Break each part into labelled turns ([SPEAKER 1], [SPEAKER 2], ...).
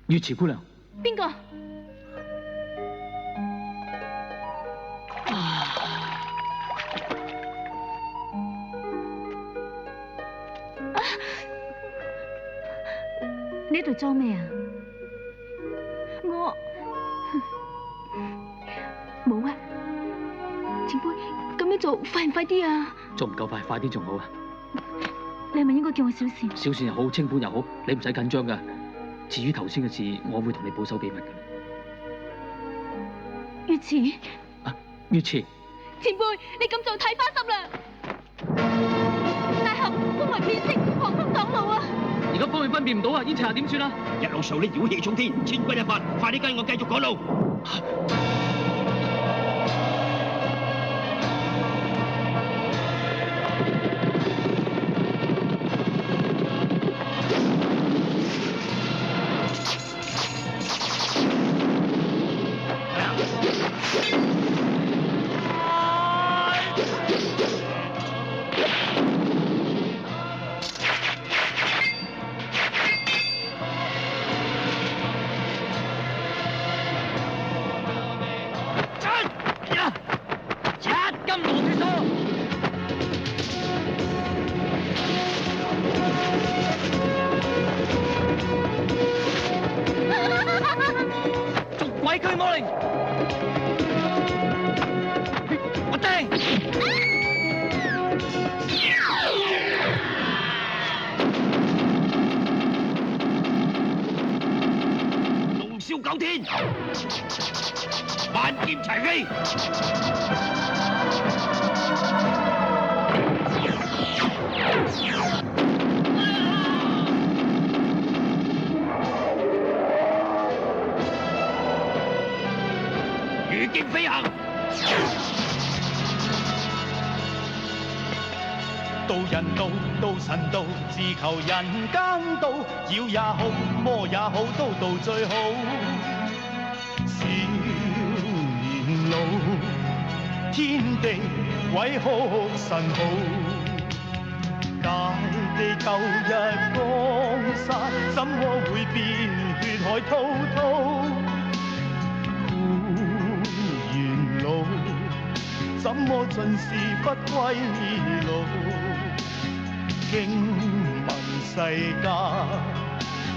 [SPEAKER 1] 月池姑娘。
[SPEAKER 2] 邊個？你喺度裝咩啊？我冇啊，前輩咁樣做快唔快啲啊？
[SPEAKER 1] 做唔夠快，快啲仲好啊！
[SPEAKER 2] 你係咪應該叫我小倩？
[SPEAKER 1] 小倩又好，清官又好，你唔使緊張噶。至於頭先嘅事，我會同你保守秘密噶。
[SPEAKER 2] 月池，
[SPEAKER 1] 月池，
[SPEAKER 2] 前輩，你咁做太花心啦！大俠風雲變色，狂風擋路啊！
[SPEAKER 1] 而家方向分辨唔到啊，煙霞點算啊？
[SPEAKER 3] 一路上你妖氣沖天，千鈞一髮，快啲跟我繼續趕路。
[SPEAKER 1] 鬼驅魔靈，我釘！
[SPEAKER 3] 龍嘯九天，萬劍齊飛。御劍飛行，
[SPEAKER 4] 道人道，道神道，自求人間道，妖也好，魔也好，都道最好。少年老，天地鬼哭神號，大地舊日江山，怎麼會變血海滔滔？怎麼盡是不歸路？經聞世間，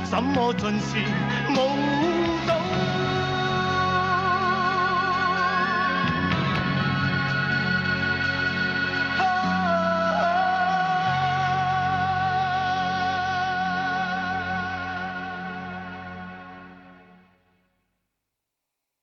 [SPEAKER 4] 怎麼盡是無